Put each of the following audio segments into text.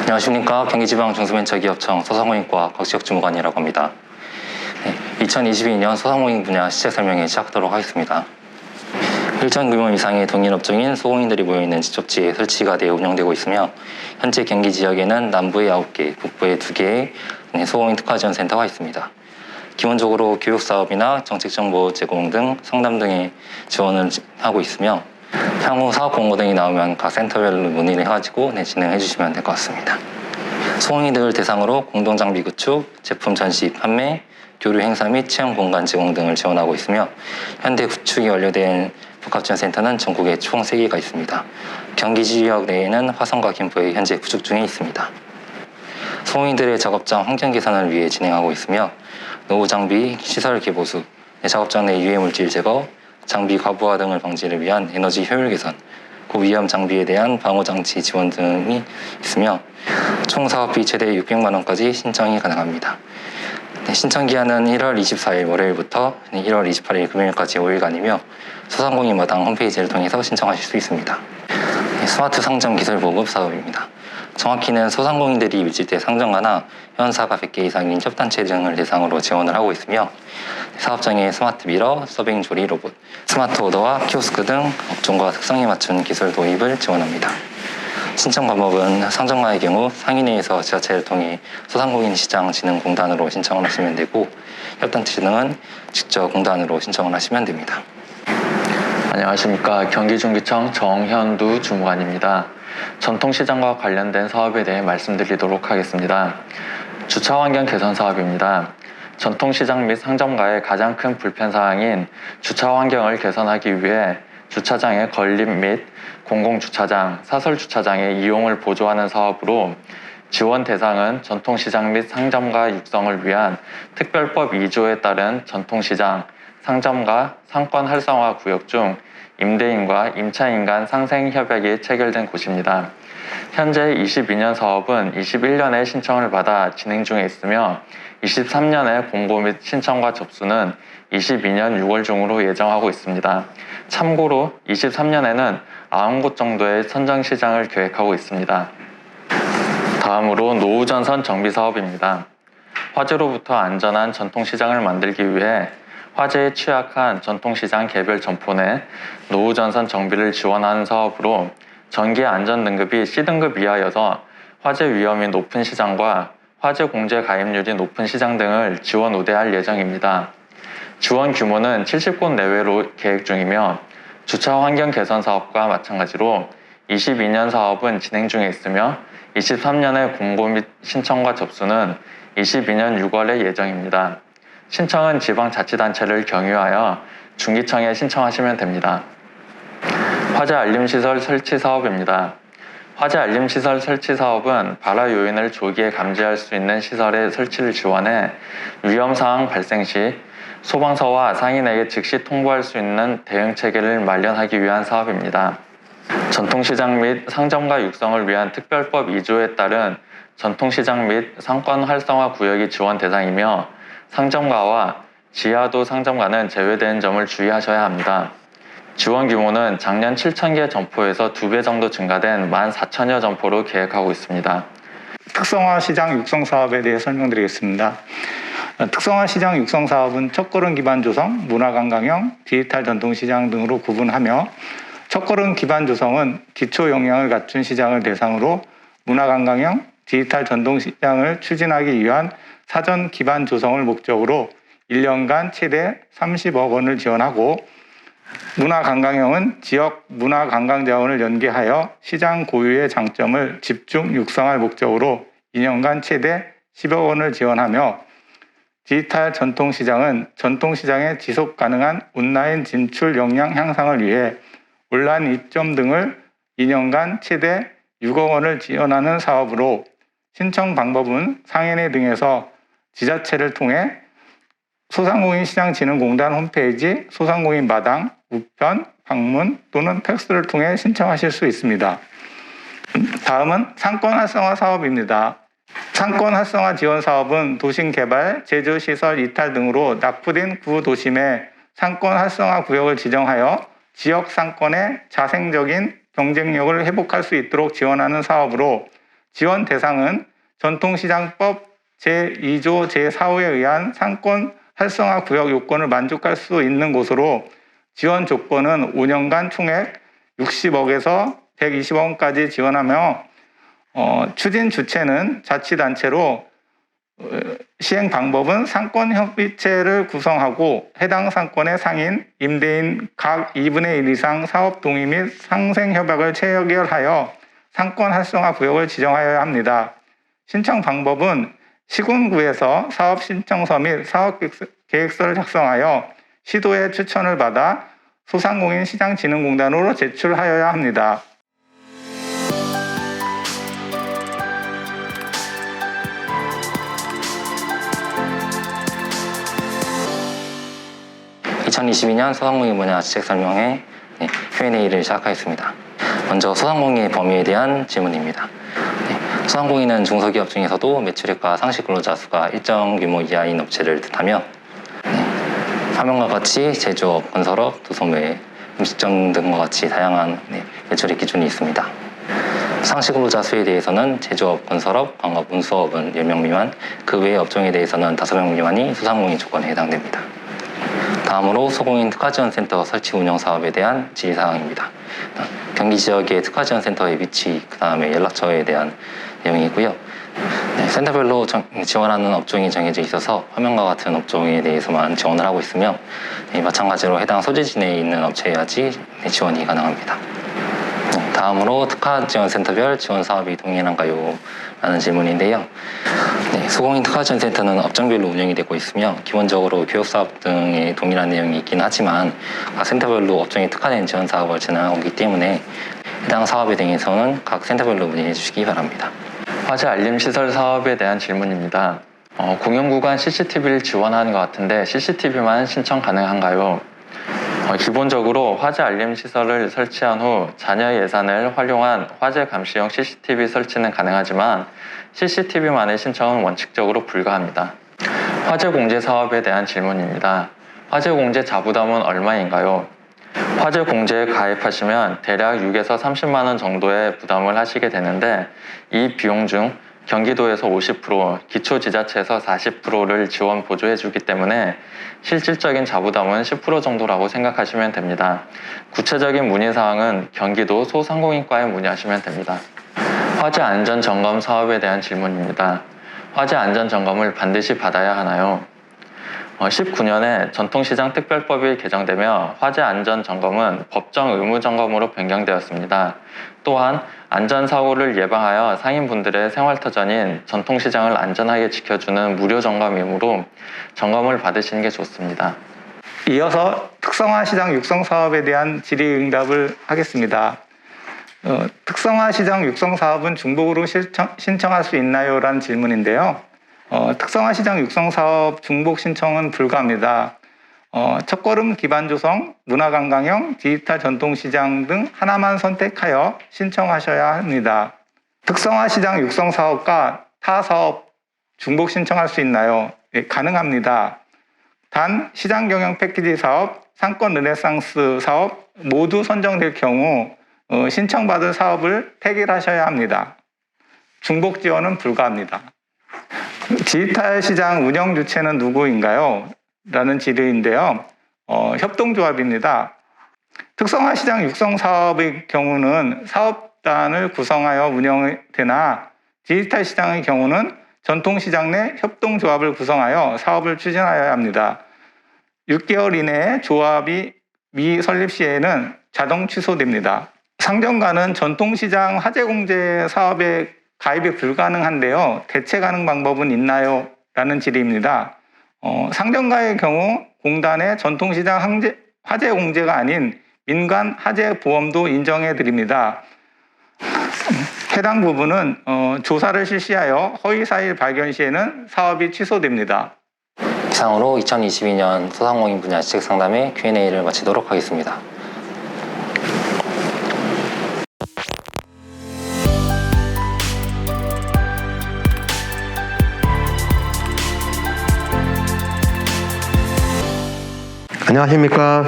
안녕하십니까. 경기지방중소벤처기업청 소상공인과 곽지혁 주무관이라고 합니다. 2022년 소상공인 분야 시제 설명회 시작하도록 하겠습니다. 일정 규모 이상의 동일업종인 소공인들이 모여있는 직접지에 설치가 되어 운영되고 있으며 현재 경기 지역에는 남부에 9개, 북부에 2개의 소공인 특화지원센터가 있습니다. 기본적으로 교육사업이나 정책정보 제공 등 상담 등의 지원을 하고 있으며 향후 사업 공고 등이 나오면 각 센터별로 문의를 해가지고 진행해 주시면 될 것 같습니다. 소공인들을 대상으로 공동장비 구축, 제품 전시, 판매, 교류 행사 및 체험 공간 제공 등을 지원하고 있으며 현재 구축이 완료된 복합지원센터는 전국에 총 3개가 있습니다. 경기 지역 내에는 화성과 김포에 현재 구축 중에 있습니다. 소공인들의 작업장 환경 개선을 위해 진행하고 있으며 노후 장비, 시설 개보수, 작업장 내 유해 물질 제거, 장비 과부하 등을 방지를 위한 에너지 효율 개선, 고위험 장비에 대한 방호 장치 지원 등이 있으며 총 사업비 최대 600만 원까지 신청이 가능합니다. 신청 기한은 1월 24일 월요일부터 1월 28일 금요일까지 5일간이며 소상공인 마당 홈페이지를 통해서 신청하실 수 있습니다. 스마트 상점 기술 보급 사업입니다. 정확히는 소상공인들이 밀집대 상점가나 회원사가 100개 이상인 협단체 등을 대상으로 지원을 하고 있으며 사업장에 스마트 미러, 서빙 조리 로봇, 스마트 오더와 키오스크 등 업종과 특성에 맞춘 기술 도입을 지원합니다. 신청 방법은 상점가의 경우 상인회에서 지자체를 통해 소상공인 시장 진흥공단으로 신청을 하시면 되고 협단체 등은 직접 공단으로 신청을 하시면 됩니다. 안녕하십니까. 경기중기청 정현두 주무관입니다. 전통시장과 관련된 사업에 대해 말씀드리도록 하겠습니다. 주차환경 개선 사업입니다. 전통시장 및 상점가의 가장 큰 불편사항인 주차환경을 개선하기 위해 주차장의 건립 및 공공주차장, 사설주차장의 이용을 보조하는 사업으로 지원 대상은 전통시장 및 상점가 육성을 위한 특별법 2조에 따른 전통시장, 상점가, 상권 활성화 구역 중 임대인과 임차인 간 상생협약이 체결된 곳입니다. 현재 22년 사업은 21년에 신청을 받아 진행 중에 있으며 23년에 공고 및 신청과 접수는 22년 6월 중으로 예정하고 있습니다. 참고로 23년에는 90곳 정도의 선정시장을 계획하고 있습니다. 다음으로 노후전선 정비 사업입니다. 화재로부터 안전한 전통시장을 만들기 위해 화재에 취약한 전통시장 개별 점포 내 노후전선 정비를 지원하는 사업으로 전기 안전 등급이 C등급 이하여서 화재 위험이 높은 시장과 화재 공제 가입률이 높은 시장 등을 지원 우대할 예정입니다. 지원 규모는 70곳 내외로 계획 중이며 주차 환경 개선 사업과 마찬가지로 22년 사업은 진행 중에 있으며 23년에 공고 및 신청과 접수는 22년 6월에 예정입니다. 신청은 지방자치단체를 경유하여 중기청에 신청하시면 됩니다. 화재 알림시설 설치 사업입니다. 화재 알림시설 설치 사업은 발화 요인을 조기에 감지할 수 있는 시설의 설치를 지원해 위험사항 발생 시 소방서와 상인에게 즉시 통보할 수 있는 대응체계를 마련하기 위한 사업입니다. 전통시장 및 상점가 육성을 위한 특별법 2조에 따른 전통시장 및 상권 활성화 구역이 지원 대상이며 상점가와 지하도 상점가는 제외되는 점을 주의하셔야 합니다. 지원 규모는 작년 7,000개 점포에서 2배 정도 증가된 14,000여 점포로 계획하고 있습니다. 특성화 시장 육성 사업에 대해 설명드리겠습니다. 특성화 시장 육성 사업은 첫걸음 기반 조성, 문화관광형, 디지털 전통시장 등으로 구분하며 첫걸음 기반 조성은 기초 역량을 갖춘 시장을 대상으로 문화관광형, 디지털 전통시장을 추진하기 위한 사전 기반 조성을 목적으로 1년간 최대 30억 원을 지원하고 문화관광형은 지역 문화관광자원을 연계하여 시장 고유의 장점을 집중 육성할 목적으로 2년간 최대 10억 원을 지원하며 디지털 전통시장은 전통시장의 지속가능한 온라인 진출 역량 향상을 위해 온라인 입점 등을 2년간 최대 6억 원을 지원하는 사업으로 신청 방법은 상인회 등에서 지자체를 통해 소상공인 시장진흥공단 홈페이지, 소상공인 마당, 우편, 방문 또는 팩스를 통해 신청하실 수 있습니다. 다음은 상권 활성화 사업입니다. 상권 활성화 지원 사업은 도심 개발, 제조 시설 이탈 등으로 낙후된 구도심의 상권 활성화 구역을 지정하여 지역 상권의 자생적인 경쟁력을 회복할 수 있도록 지원하는 사업으로 지원 대상은 전통시장법 제2조 제4호에 의한 상권 활성화 구역 요건을 만족할 수 있는 곳으로 지원 조건은 5년간 총액 60억에서 120억까지 지원하며 추진 주체는 자치단체로 시행 방법은 상권협의체를 구성하고 해당 상권의 상인, 임대인 각 2분의 1 이상 사업 동의 및 상생협약을 체결하여 상권 활성화 구역을 지정하여야 합니다. 신청 방법은 시군구에서 사업 신청서 및 사업 계획서를 작성하여 시도의 추천을 받아 소상공인 시장진흥공단으로 제출하여야 합니다. (2022년) 소상공인 분야 지책 설명회 Q&A를 시작하겠습니다. 먼저 소상공인의 범위에 대한 질문입니다. 소상공인은 중소기업 중에서도 매출액과 상시 근로자 수가 일정 규모 이하인 업체를 뜻하며 화면과 같이 제조업, 건설업, 도소매, 음식점 등과 같이 다양한 매출액 기준이 있습니다. 상시 근로자 수에 대해서는 제조업, 건설업, 광업, 운수업은 10명 미만, 그 외의 업종에 대해서는 5명 미만이 소상공인 조건에 해당됩니다. 다음으로 소공인 특화지원센터 설치 운영 사업에 대한 질의사항입니다. 경기 지역의 특화지원센터의 위치, 그 다음에 연락처에 대한 내용이고요. 센터별로 지원하는 업종이 정해져 있어서 화면과 같은 업종에 대해서만 지원을 하고 있으며 마찬가지로 해당 소재지 내에 있는 업체여야지 지원이 가능합니다. 다음으로 특화지원센터별 지원 사업이 동일한가요? 라는 질문인데요. 소공인 특화지원센터는 업종별로 운영이 되고 있으며 기본적으로 교육사업 등의 동일한 내용이 있긴 하지만 각 센터별로 업종에 특화된 지원 사업을 진행하고 있기 때문에 해당 사업에 대해서는 각 센터별로 문의해 주시기 바랍니다. 화재 알림 시설 사업에 대한 질문입니다. 공영구간 CCTV를 지원하는 것 같은데 CCTV만 신청 가능한가요? 기본적으로 화재 알림 시설을 설치한 후 잔여 예산을 활용한 화재 감시용 CCTV 설치는 가능하지만 CCTV만의 신청은 원칙적으로 불가합니다. 화재 공제 사업에 대한 질문입니다. 화재 공제 자부담은 얼마인가요? 화재 공제에 가입하시면 대략 6에서 30만 원 정도의 부담을 하시게 되는데 이 비용 중 경기도에서 50%, 기초지자체에서 40%를 지원 보조해 주기 때문에 실질적인 자부담은 10% 정도라고 생각하시면 됩니다. 구체적인 문의사항은 경기도 소상공인과에 문의하시면 됩니다. 화재 안전점검 사업에 대한 질문입니다. 화재 안전점검을 반드시 받아야 하나요? 19년에 전통시장 특별법이 개정되며 화재 안전점검은 법정 의무점검으로 변경되었습니다. 또한 안전사고를 예방하여 상인분들의 생활터전인 전통시장을 안전하게 지켜주는 무료 점검이므로 점검을 받으시는 게 좋습니다. 이어서 특성화 시장 육성 사업에 대한 질의응답을 하겠습니다. 특성화 시장 육성 사업은 중복으로 신청할 수 있나요? 라는 질문인데요. 특성화 시장 육성 사업 중복 신청은 불가합니다. 첫걸음 기반 조성, 문화관광형, 디지털 전통시장 등 하나만 선택하여 신청하셔야 합니다. 특성화 시장 육성 사업과 타 사업 중복 신청할 수 있나요? 네, 가능합니다. 단 시장 경영 패키지 사업, 상권 르네상스 사업 모두 선정될 경우 신청받을 사업을 폐기하셔야 합니다. 중복 지원은 불가합니다. 디지털 시장 운영 주체는 누구인가요? 라는 질의인데요. 협동조합입니다. 특성화 시장 육성 사업의 경우는 사업단을 구성하여 운영되나 디지털 시장의 경우는 전통시장 내 협동조합을 구성하여 사업을 추진하여야 합니다. 6개월 이내에 조합이 미설립 시에는 자동 취소됩니다. 상점가는 전통시장 화재공제 사업에 가입이 불가능한데요. 대체 가능 방법은 있나요? 라는 질의입니다. 상점가의 경우 공단의 전통시장 화재공제가 아닌 민간 화재보험도 인정해 드립니다. 해당 부분은 조사를 실시하여 허위사실 발견 시에는 사업이 취소됩니다. 이상으로 2022년 소상공인 분야 지책 상담회 Q&A를 마치도록 하겠습니다. 안녕하십니까.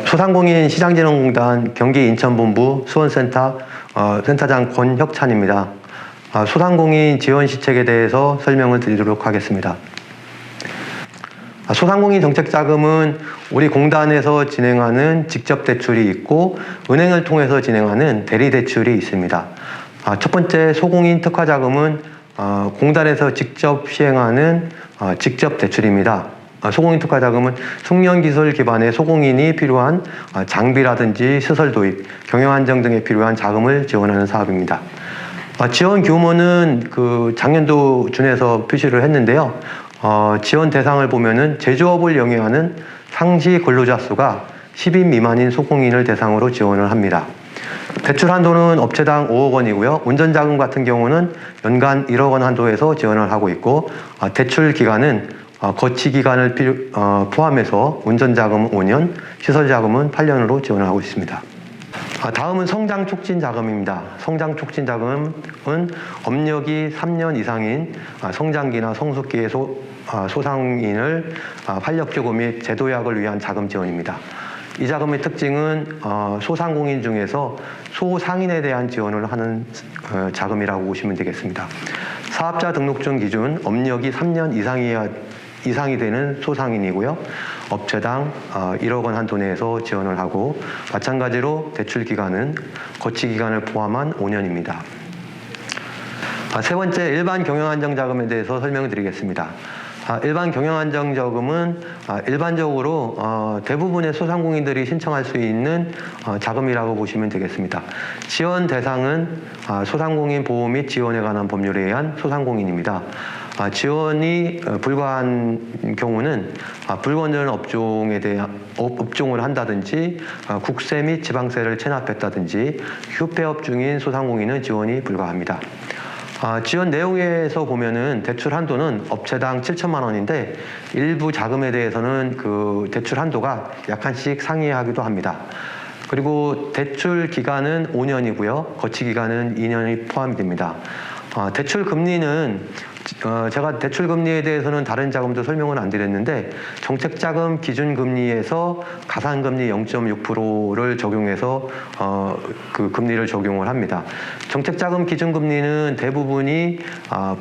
소상공인 시장진흥공단 경기 인천본부 수원센터 센터장 권혁찬입니다. 소상공인 지원 시책에 대해서 설명을 드리도록 하겠습니다. 소상공인 정책자금은 우리 공단에서 진행하는 직접 대출이 있고 은행을 통해서 진행하는 대리 대출이 있습니다. 첫 번째 소공인 특화자금은 공단에서 직접 시행하는 직접 대출입니다. 소공인 특화자금은 숙련기술 기반의 소공인이 필요한 장비라든지 시설 도입, 경영 안정 등에 필요한 자금을 지원하는 사업입니다. 지원 규모는 작년도 준해서 표시를 했는데요. 지원 대상을 보면은 제조업을 영위하는 상시 근로자 수가 10인 미만인 소공인을 대상으로 지원을 합니다. 대출 한도는 업체당 5억 원이고요. 운전자금 같은 경우는 연간 1억 원 한도에서 지원을 하고 있고, 대출 기간은 거치 기간을 포함해서 운전자금은 5년, 시설자금은 8년으로 지원을 하고 있습니다. 다음은 성장촉진자금입니다. 성장촉진자금은 업력이 3년 이상인 성장기나 성숙기의 소상인을 활력제고 및 제도약을 위한 자금 지원입니다. 이 자금의 특징은 소상공인 중에서 소상인에 대한 지원을 하는 자금이라고 보시면 되겠습니다. 사업자 등록증 기준 업력이 3년 이상이 되는 소상인이고요. 업체당 1억 원 한도 내에서 지원을 하고, 마찬가지로 대출 기간은 거치 기간을 포함한 5년입니다. 세 번째, 일반 경영안정자금에 대해서 설명을 드리겠습니다. 일반 경영안정자금은 일반적으로 대부분의 소상공인들이 신청할 수 있는 자금이라고 보시면 되겠습니다. 지원 대상은 소상공인 보호 및 지원에 관한 법률에 의한 소상공인입니다. 지원이 불가한 경우는 불건전 업종을 한다든지 국세 및 지방세를 체납했다든지 휴폐업 중인 소상공인은 지원이 불가합니다. 지원 내용에서 보면은 대출 한도는 업체당 7천만 원인데 일부 자금에 대해서는 대출 한도가 약간씩 상이하기도 합니다. 그리고 대출 기간은 5년이고요. 거치 기간은 2년이 포함이 됩니다. 대출 금리는 제가 대출 금리에 대해서는 다른 자금도 설명을 안 드렸는데, 정책자금 기준금리에서 가산금리 0.6%를 적용해서 금리를 적용을 합니다. 정책자금 기준금리는 대부분이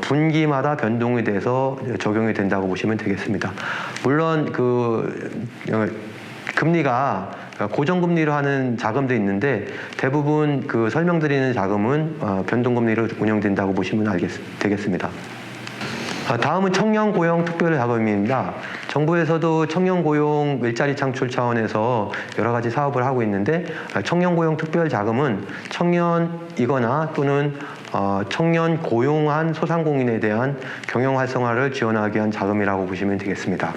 분기마다 변동이 돼서 적용이 된다고 보시면 되겠습니다. 물론 금리가 고정금리로 하는 자금도 있는데, 대부분 설명드리는 자금은 변동금리로 운영된다고 보시면 되겠습니다. 다음은 청년고용 특별자금입니다. 정부에서도 청년고용 일자리 창출 차원에서 여러 가지 사업을 하고 있는데, 청년고용 특별자금은 청년이거나 또는 청년 고용한 소상공인에 대한 경영 활성화를 지원하기 위한 자금이라고 보시면 되겠습니다.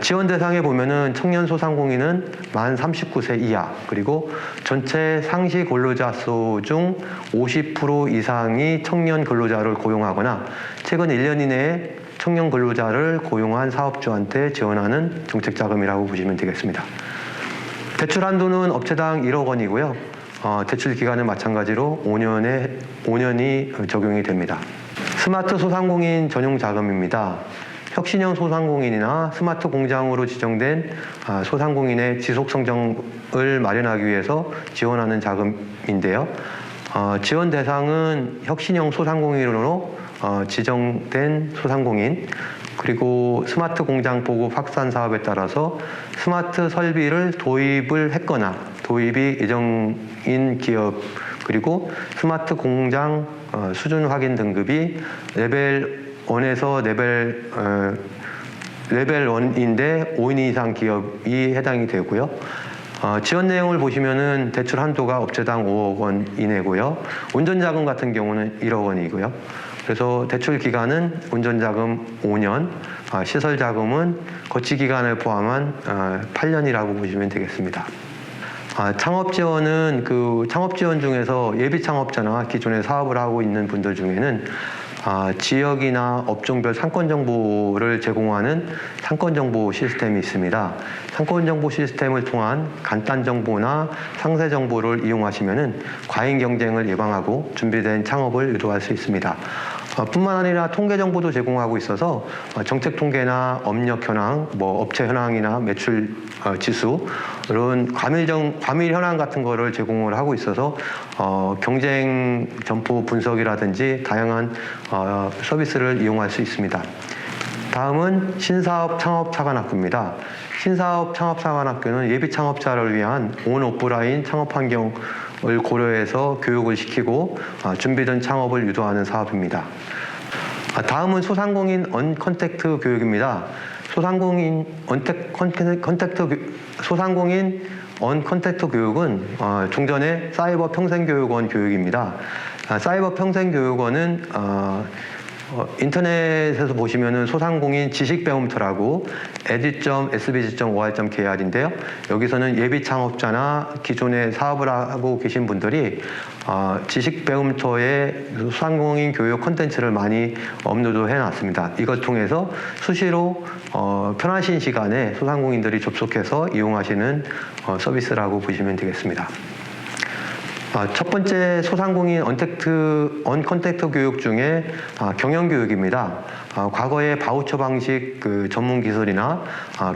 지원 대상에 보면은 청년 소상공인은 만 39세 이하, 그리고 전체 상시 근로자 수 중 50% 이상이 청년 근로자를 고용하거나 최근 1년 이내에 청년 근로자를 고용한 사업주한테 지원하는 정책자금이라고 보시면 되겠습니다. 대출 한도는 업체당 1억 원이고요. 대출 기간은 마찬가지로 5년이 적용이 됩니다. 스마트 소상공인 전용 자금입니다. 혁신형 소상공인이나 스마트 공장으로 지정된 소상공인의 지속 성장을 마련하기 위해서 지원하는 자금인데요. 지원 대상은 혁신형 소상공인으로 지정된 소상공인, 그리고 스마트 공장 보급 확산 사업에 따라서 스마트 설비를 도입을 했거나 도입이 예정인 기업, 그리고 스마트 공장 수준 확인 등급이 레벨 1에서 레벨 1인데 5인 이상 기업이 해당이 되고요. 지원 내용을 보시면은 대출 한도가 업체당 5억 원 이내고요. 운전자금 같은 경우는 1억 원이고요. 그래서 대출 기간은 운전자금 5년, 시설자금은 거치 기간을 포함한 8년이라고 보시면 되겠습니다. 창업지원은 창업지원 중에서 예비창업자나 기존에 사업을 하고 있는 분들 중에는 지역이나 업종별 상권 정보를 제공하는 상권 정보 시스템이 있습니다. 상권 정보 시스템을 통한 간단 정보나 상세 정보를 이용하시면은 과잉 경쟁을 예방하고 준비된 창업을 유도할 수 있습니다. 뿐만 아니라 통계 정보도 제공하고 있어서 정책 통계나 업력 현황, 업체 현황이나 매출 지수 이런 과밀 현황 같은 거를 제공을 하고 있어서 경쟁 점포 분석이라든지 다양한 서비스를 이용할 수 있습니다. 다음은 신사업 창업사관학교입니다. 신사업 창업사관학교는 예비 창업자를 위한 온 오프라인 창업 환경을 고려해서 교육을 시키고 준비된 창업을 유도하는 사업입니다. 다음은 소상공인 언컨택트 교육입니다. 소상공인 언컨택트 교육은 종전의 사이버 평생교육원 교육입니다. 사이버 평생교육원은 인터넷에서 보시면은 소상공인 지식배움터라고 edu.sbg.or.kr인데요. 여기서는 예비 창업자나 기존에 사업을 하고 계신 분들이 지식배움터에 소상공인 교육 콘텐츠를 많이 업로드 해놨습니다. 이걸 통해서 수시로 편하신 시간에 소상공인들이 접속해서 이용하시는 서비스라고 보시면 되겠습니다. 첫 번째 소상공인 언컨택트 교육 중에 경영교육입니다. 과거의 바우처 방식 전문 기술이나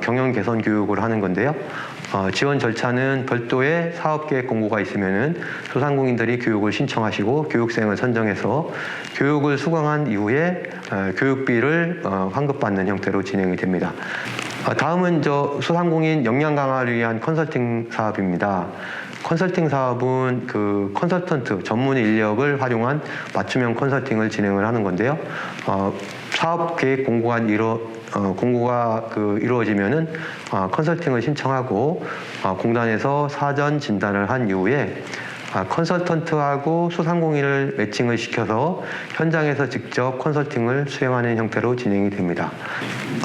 경영 개선 교육을 하는 건데요. 지원 절차는 별도의 사업계획 공고가 있으면은 소상공인들이 교육을 신청하시고 교육생을 선정해서 교육을 수강한 이후에 교육비를 환급받는 형태로 진행이 됩니다. 다음은 소상공인 역량 강화를 위한 컨설팅 사업입니다. 컨설팅 사업은 컨설턴트 전문 인력을 활용한 맞춤형 컨설팅을 진행을 하는 건데요. 사업 계획 공고가 이루어지면은 컨설팅을 신청하고 공단에서 사전 진단을 한 이후에 컨설턴트하고 소상공인을 매칭을 시켜서 현장에서 직접 컨설팅을 수행하는 형태로 진행이 됩니다.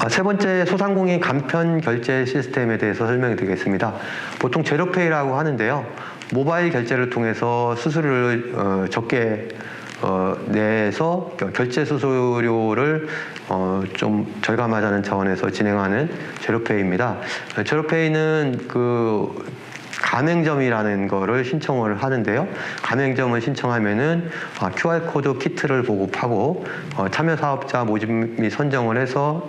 세 번째 소상공인 간편 결제 시스템에 대해서 설명을 드리겠습니다. 보통 제로페이라고 하는데요. 모바일 결제를 통해서 수수료를 적게 내서 결제 수수료를 좀 절감하자는 차원에서 진행하는 제로페이입니다. 제로페이는 가맹점이라는 거를 신청을 하는데요. 가맹점을 신청하면은 QR코드 키트를 보급하고 참여 사업자 모집 및 선정을 해서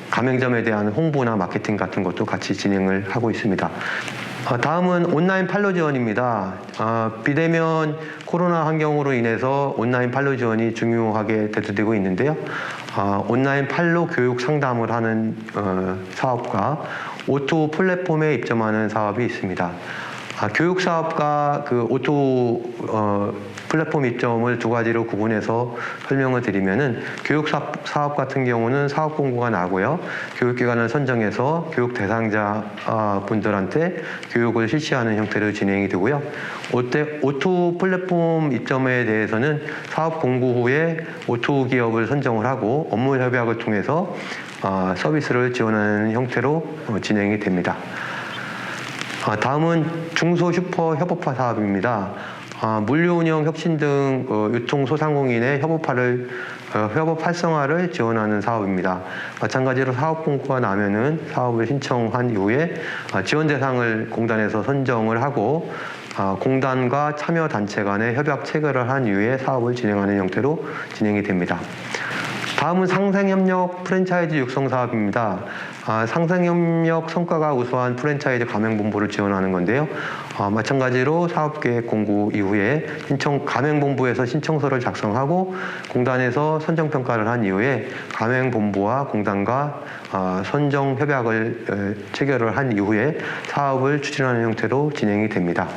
가맹점에 대한 홍보나 마케팅 같은 것도 같이 진행을 하고 있습니다. 다음은 온라인 판로 지원입니다. 비대면 코로나 환경으로 인해서 온라인 판로 지원이 중요하게 대두되고 있는데요. 온라인 판로 교육 상담을 하는 사업과 O2O 플랫폼에 입점하는 사업이 있습니다. 교육 사업과 O2O 플랫폼 입점을 두 가지로 구분해서 설명을 드리면은 교육 사업 같은 경우는 사업 공고가 나고요. 교육기관을 선정해서 교육 대상자 분들한테 교육을 실시하는 형태로 진행이 되고요. O2O 플랫폼 입점에 대해서는 사업 공고 후에 O2O 기업을 선정을 하고 업무 협약을 통해서 서비스를 지원하는 형태로 진행이 됩니다. 다음은 중소슈퍼 협업화 사업입니다. 물류 운영 혁신 등 유통 소상공인의 협업 활성화를 지원하는 사업입니다. 마찬가지로 사업 공고가 나면은 사업을 신청한 이후에 지원 대상을 공단에서 선정을 하고 공단과 참여 단체 간의 협약 체결을 한 이후에 사업을 진행하는 형태로 진행이 됩니다. 다음은 상생협력 프랜차이즈 육성 사업입니다. 상생협력 성과가 우수한 프랜차이즈 가맹본부를 지원하는 건데요. 마찬가지로 사업계획 공고 이후에 가맹본부에서 신청서를 작성하고 공단에서 선정평가를 한 이후에 가맹본부와 공단과 선정협약을 체결을 한 이후에 사업을 추진하는 형태로 진행이 됩니다.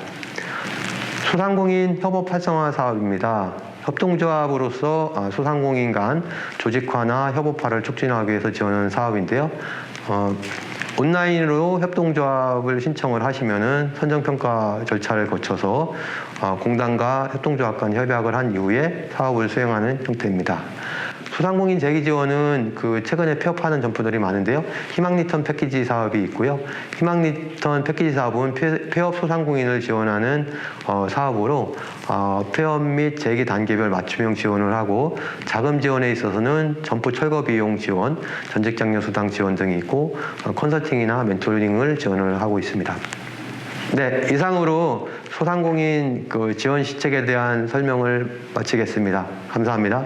소상공인 협업 활성화 사업입니다. 협동조합으로서 소상공인 간 조직화나 협업화를 촉진하기 위해서 지원하는 사업인데요. 온라인으로 협동조합을 신청을 하시면은 선정평가 절차를 거쳐서 공단과 협동조합 간 협약을 한 이후에 사업을 수행하는 형태입니다. 소상공인 재기 지원은 최근에 폐업하는 점포들이 많은데요. 희망리턴 패키지 사업이 있고요. 희망리턴 패키지 사업은 폐업 소상공인을 지원하는 사업으로 폐업 및 재기 단계별 맞춤형 지원을 하고 자금 지원에 있어서는 점포 철거 비용 지원, 전직 장려 수당 지원 등이 있고 컨설팅이나 멘토링을 지원을 하고 있습니다. 네, 이상으로 소상공인 지원 시책에 대한 설명을 마치겠습니다. 감사합니다.